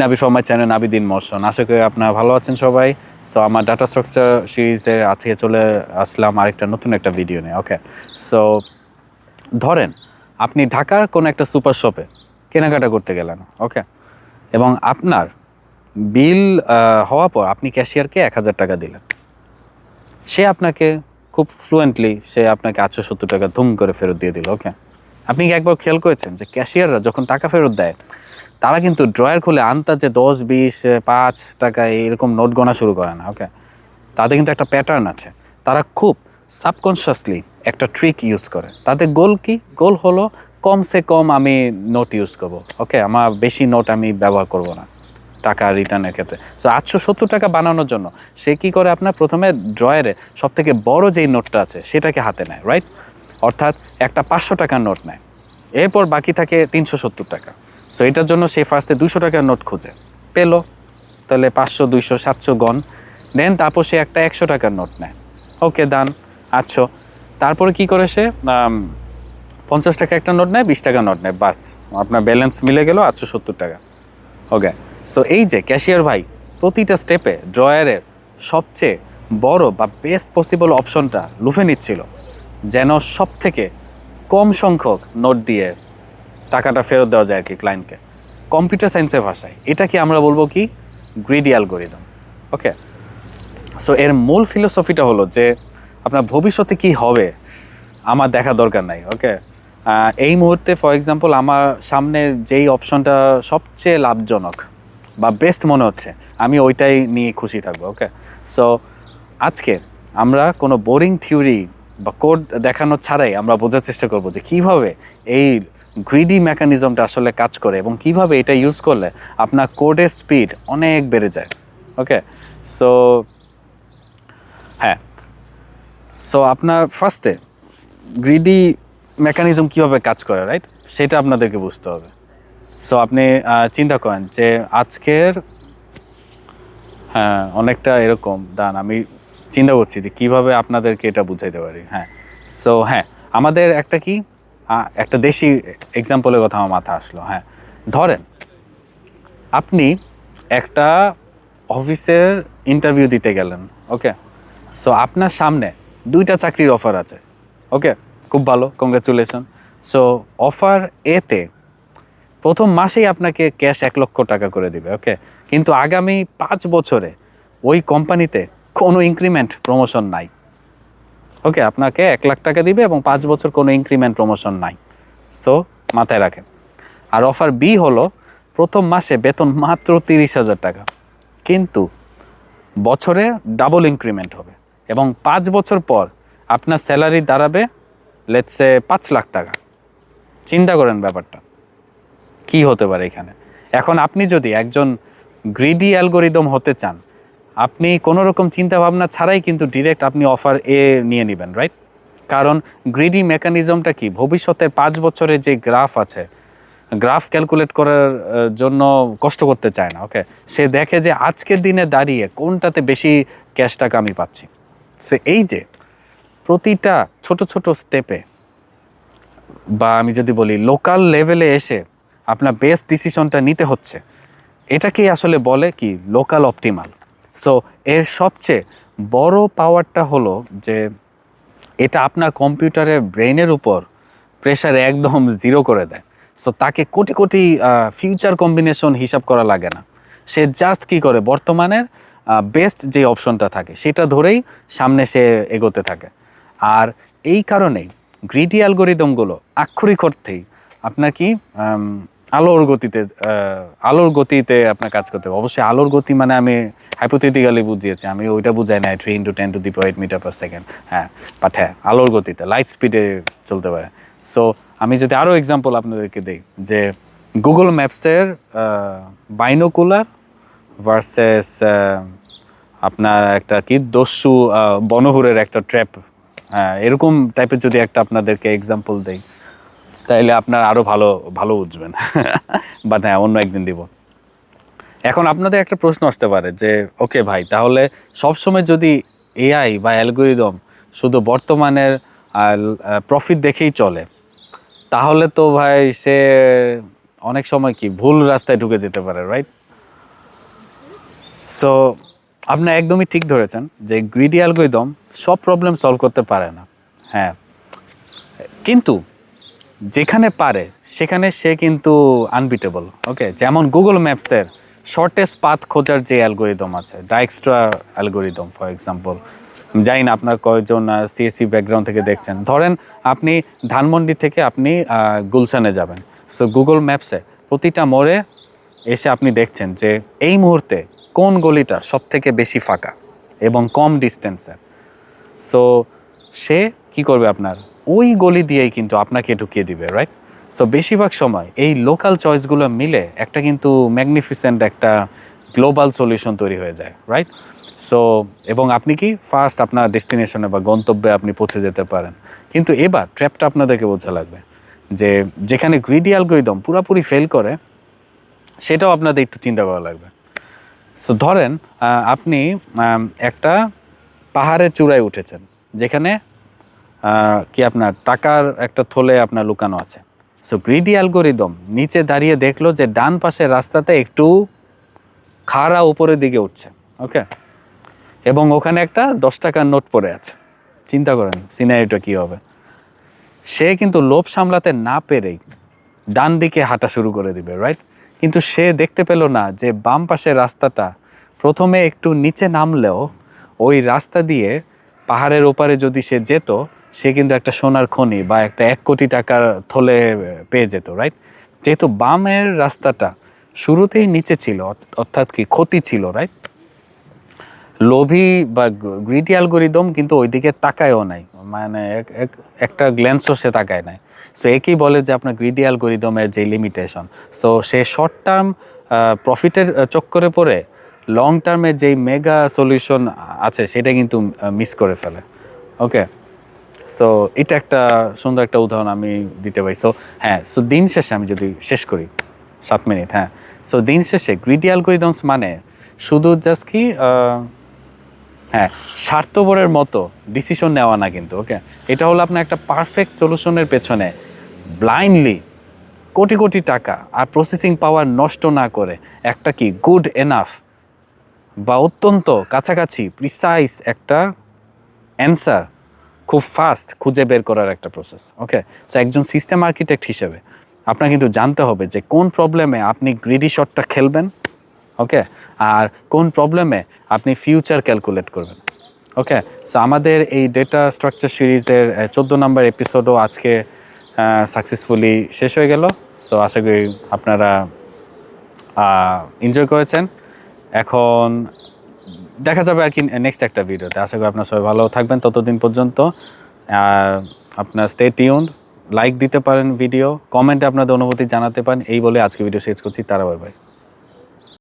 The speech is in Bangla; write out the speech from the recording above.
নাবি ফর মাই চ্যানেল নাবিদিন মোশন। আশা করি আপনারা ভালো আছেন সবাই। সো আমার ডাটা স্ট্রাকচার সিরিজের আজকে চলে আসলাম আরেকটা নতুন একটা ভিডিও নিয়ে। ওকে, সো ধরেন আপনি ঢাকার কোনো একটা সুপার শপে কেনাকাটা করতে গেলেন। ওকে, এবং আপনার বিল হওয়ার পর আপনি ক্যাশিয়ারকে ১,০০০ টাকা দিলেন। সে আপনাকে খুব ফ্লুয়েন্টলি আপনাকে ৮৭০ টাকা ধুম করে ফেরত দিয়ে দিল। ওকে, আপনি কি একবার খেয়াল করেছেন যে ক্যাশিয়াররা যখন টাকা ফেরত দেয় তারা কিন্তু ড্রয়ার খুলে আন্দাজে ১০, ২০, ৫ টাকা এরকম নোট গোনা শুরু করে না। ওকে, তাদের কিন্তু একটা প্যাটার্ন আছে। তারা খুব সাবকনশিয়াসলি একটা ট্রিক ইউজ করে। তাদের গোল কি? গোল হলো কমসে কম আমি নোট ইউজ করব। ওকে, আমার বেশি নোট আমি ব্যবহার করব না টাকা রিটার্নের ক্ষেত্রে। সো ৮৭০ টাকা বানানোর জন্য সে কী করে, আপনার প্রথমে ড্রয়ারে সবথেকে বড় যেই নোটটা আছে সেটাকে হাতে নেয়, রাইট? অর্থাৎ একটা ৫০০ টাকার নোট নেয়, এরপর বাকি থাকে ৩৭০ টাকা। সো এটার জন্য সে ফার্স্টে ২০০ টাকার নোট খুঁজে পেলো, তাহলে ৫০০, ২০০, ৭০০ গন। দেন তারপর সে একটা ১০০ টাকার নোট নেয়। ওকে, ডান, ৮০০। তারপরে কী করে সে ৫০ টাকা একটা নোট নেয়, ২০ টাকার নোট নেয়, বাস আপনার ব্যালেন্স মিলে গেল ৮৭০ টাকা। ওকে, সো এই যে ক্যাশিয়ার ভাই প্রতিটা স্টেপে ড্রয়ারের সবচেয়ে বড় বা বেস্ট পসিবল অপশনটা লুফে নিচ্ছিল, যেন সব থেকে কম সংখ্যক নোট দিয়ে টাকাটা ফেরত দেওয়া যায় আর কি ক্লায়েন্টকে। কম্পিউটার সায়েন্সের ভাষায় এটাকে আমরা বলবো কি, গ্রিডি অ্যালগরিদম। ওকে, সো এর মূল ফিলোসফিটা হলো যে আপনার ভবিষ্যতে কি হবে আমার দেখা দরকার নাই। ওকে, এই মুহূর্তে ফর এক্সাম্পল আমার সামনে যেই অপশনটা সবচেয়ে লাভজনক বা বেস্ট মনে হচ্ছে, আমি ওইটাই নিয়ে খুশি থাকবো। ওকে, সো আজকে আমরা কোনো বোরিং থিওরি বা কোড দেখানো ছাড়াই আমরা বোঝার চেষ্টা করব যে কীভাবে এই গ্রিডি মেকানিজমটা আসলে কাজ করে এবং কিভাবে এটা ইউজ করলে আপনার কোডের স্পিড অনেক বেড়ে যায়। ওকে, সো হ্যাঁ, সো আপনার ফার্স্টে গ্রিডি মেকানিজম কীভাবে কাজ করে, রাইট, সেটা আপনাদেরকে বুঝতে হবে। সো আপনি চিন্তা করেন যে আজকের, হ্যাঁ অনেকটা এরকম দান, আমি চিন্তা করছি যে কীভাবে আপনাদেরকে এটা বুঝাইতে পারি। হ্যাঁ, সো হ্যাঁ, আমাদের একটা কি একটা দেশি এক্সাম্পলের কথা আমার মাথা আসলো। হ্যাঁ, ধরেন আপনি একটা অফিসের ইন্টারভিউ দিতে গেলেন। ওকে, সো আপনার সামনে 2টা চাকরির অফার আছে। ওকে, খুব ভালো, কংগ্রাচুলেশন। সো অফার এতে প্রথম মাসেই আপনাকে ক্যাশ ১,০০,০০০ টাকা করে দিবে। ওকে, কিন্তু আগামী ৫ বছরে ওই কোম্পানিতে কোনো ইনক্রিমেন্ট প্রমোশন নাই। ওকে, আপনাকে ১,০০,০০০ টাকা দিবে এবং ৫ বছর কোনো ইনক্রিমেন্ট প্রমোশন নাই। সো মাথায় রাখেন। আর অফার বি হলো প্রথম মাসে বেতন মাত্র ৩০,০০০ টাকা, কিন্তু বছরে ডাবল ইনক্রিমেন্ট হবে এবং ৫ বছর পর আপনার স্যালারি দাঁড়াবে লেটস সে ৫,০০,০০০ টাকা। চিন্তা করেন ব্যাপারটা কি হতে পারে এখানে। এখন আপনি যদি একজন গ্রিডি অ্যালগরিদম হতে চান, আপনি কোনো রকম চিন্তাভাবনা ছাড়াই কিন্তু ডিরেক্ট আপনি অফার এ নিয়ে নেবেন, রাইট? কারণ গ্রিডি মেকানিজমটা কি, ভবিষ্যতের ৫ বছরের যে গ্রাফ আছে, গ্রাফ ক্যালকুলেট করার জন্য কষ্ট করতে চায় না। ওকে, সে দেখে যে আজকের দিনে দাঁড়িয়ে কোনটাতে বেশি ক্যাশ টাকা আমি পাচ্ছি। সে এই যে প্রতিটা ছোট ছোট স্টেপে, বা আমি যদি বলি লোকাল লেভেলে এসে আপনার বেস্ট ডিসিশনটা নিতে হচ্ছে, এটাকেই আসলে বলে কি লোকাল অপটিমাল। সো এর সবচেয়ে বড় পাওয়ারটা হলো যে এটা আপনার কম্পিউটারের ব্রেনের উপর প্রেশার একদম জিরো করে দেয়। সো তাকে কোটি কোটি ফিউচার কম্বিনেশন হিসাব করা লাগে না। সে জাস্ট কী করে, বর্তমানের বেস্ট যে অপশনটা থাকে সেটা ধরেই সামনে সে এগোতে থাকে। আর এই কারণেই গ্রিডি অ্যালগরিদমগুলো আক্ষরিক অর্থেই আপনার কি আলোর গতিতে আপনার কাজ করতে হবে। অবশ্যই আলোর গতি মানে আমি হাইপোথেটিক্যালি বুঝিয়েছি, আমি ওইটা বুঝাই নাই 3 × 10⁻⁸ মিটার/সেকেন্ড। হ্যাঁ, বাট হ্যাঁ আলোর গতিতে লাইট স্পিডে চলতে পারে। সো আমি যদি আরও এক্সাম্পল আপনাদেরকে দিই, যে গুগল ম্যাপসের বাইনোকুলার ভার্সেস আপনার একটা কি দস্যু বনহুরের একটা ট্র্যাপ, হ্যাঁ এরকম টাইপের যদি একটা আপনাদেরকে এক্সাম্পল দেই, তাইলে আপনার আরও ভালো ভালো বুঝবেন। বাট হ্যাঁ, অন্য একদিন দিব। এখন আপনাদের একটা প্রশ্ন আসতে পারে যে ওকে ভাই, তাহলে সবসময় যদি এআই বা অ্যালগরিদম শুধু বর্তমানের প্রফিট দেখেই চলে, তাহলে তো ভাই সে অনেক সময় কি ভুল রাস্তায় ঢুকে যেতে পারে, রাইট? সো আপনি একদমই ঠিক ধরেছেন যে গ্রিডি অ্যালগরিদম সব প্রবলেম সলভ করতে পারে না, হ্যাঁ, কিন্তু যেখানে পারে সেখানে সে কিন্তু আনবিটেবল। ওকে, যেমন গুগল ম্যাপসের শর্টেস্ট পাথ খোঁজার যে অ্যালগরিদম আছে, ডাইকস্ট্রা অ্যালগরিদম ফর এক্সাম্পল, জানি না আপনার কয়েকজন সিএসসি ব্যাকগ্রাউন্ড থেকে দেখছেন, ধরেন আপনি ধানমন্ডি থেকে আপনি গুলশানে যাবেন, সো গুগল ম্যাপসে প্রতিটা মোড়ে এসে আপনি দেখছেন যে এই মুহূর্তে কোন গলিটা সব থেকে বেশি ফাঁকা এবং কম ডিস্টেন্সে। সো সে কি করবে, আপনার ওই গলি দিয়েই কিন্তু আপনাকে ঢুকিয়ে দিবে, রাইট? সো বেশিরভাগ সময় এই লোকাল চয়েসগুলো মিলে একটা কিন্তু ম্যাগনিফিসেন্ট একটা গ্লোবাল সলিউশন তৈরি হয়ে যায়, রাইট? সো এবং আপনি কি ফার্স্ট আপনার ডেস্টিনেশনে বা গন্তব্যে আপনি পৌঁছে যেতে পারেন। কিন্তু এবার ট্র্যাপটা আপনাদেরকে বোঝা লাগবে যে যেখানে গ্রিডি অ্যালগরিদম পুরোপুরি ফেল করে সেটাও আপনাদের একটু চিন্তা করা লাগবে। সো ধরেন আপনি একটা পাহাড়ের চূড়ায় উঠেছেন, যেখানে কি আপনার টাকার একটা থলে আপনার লুকানো আছে। সো গ্রিডি অ্যালগরিদম নিচে দাঁড়িয়ে দেখলো যে ডান পাশের রাস্তাতে একটু খাড়া উপরের দিকে উঠছে, ওকে, এবং ওখানে একটা 10 টাকার নোট পড়ে আছে। চিন্তা করেন সিনারিটা কী হবে। সে কিন্তু লোভ সামলাতে না পেরেই ডান দিকে হাঁটা শুরু করে দিবে, রাইট? কিন্তু সে দেখতে পেল না যে বাম পাশের রাস্তাটা প্রথমে একটু নিচে নামলেও ওই রাস্তা দিয়ে পাহাড়ের ওপারে যদি সে যেত, সে কিন্তু একটা সোনার খনি বা একটা 1 কোটি টাকার থলে পেয়ে যেত, রাইট? যেহেতু বামের রাস্তাটা শুরুতেই নিচে ছিল, অর্থাৎ কি ক্ষতি ছিল, রাইট? লোভী বা গ্রিডি অ্যালগরিদম কিন্তু ওইদিকে তাকায়ও নাই, মানে একটা গ্ল্যান্সও সে তাকায় নাই। সো একই বলে যে আপনার গ্রিডি অ্যালগরিদমের যে লিমিটেশন, সো সে শর্ট টার্ম প্রফিটের চক্করে পড়ে লং টার্মে যেই মেগা সলিউশন আছে সেটা কিন্তু মিস করে ফেলে। ওকে, সো এটা একটা সুন্দর একটা উদাহরণ আমি দিতে পারি। সো হ্যাঁ, সো দিন শেষে আমি যদি শেষ করি 7 মিনিট, হ্যাঁ, সো দিন শেষে গ্রিডি অ্যালগরিদমস মানে শুধু জাস্ট কি হ্যাঁ স্বার্থপরের মতো ডিসিশন নেওয়া না কিন্তু, ওকে, এটা হলো আপনার একটা পারফেক্ট সলিউশনের পেছনে ব্লাইন্ডলি কোটি কোটি টাকা আর প্রসেসিং পাওয়ার নষ্ট না করে একটা কি গুড এনাফ বা অত্যন্ত কাছাকাছি প্রিসাইজ একটা অ্যান্সার খুব ফাস্ট খুঁজে বের করার একটা প্রসেস। ওকে, সো একজন সিস্টেম আর্কিটেক্ট হিসেবে আপনার কিন্তু জানতে হবে যে কোন প্রবলেমে আপনি গ্রিডি শটটা খেলবেন, ওকে, আর কোন প্রবলেমে আপনি ফিউচার ক্যালকুলেট করবেন। ওকে, সো আমাদের এই ডেটা স্ট্রাকচার সিরিজের 14 নম্বর এপিসোডও আজকে সাকসেসফুলি শেষ হয়ে গেল। সো আশা করি আপনারা এনজয় করেছেন। এখন দেখা যাবে আর কি নেক্সট একটা ভিডিওতে। আশা করি আপনারা সবাই ভালো থাকবেন ততদিন পর্যন্ত। আর আপনার স্টে টিউনড, লাইক দিতে পারেন ভিডিও, কমেন্টে আপনাদের অনুভূতি জানাতে পারেন। এই বলে আজকে ভিডিও শেষ করছি। তারা বাই বাই।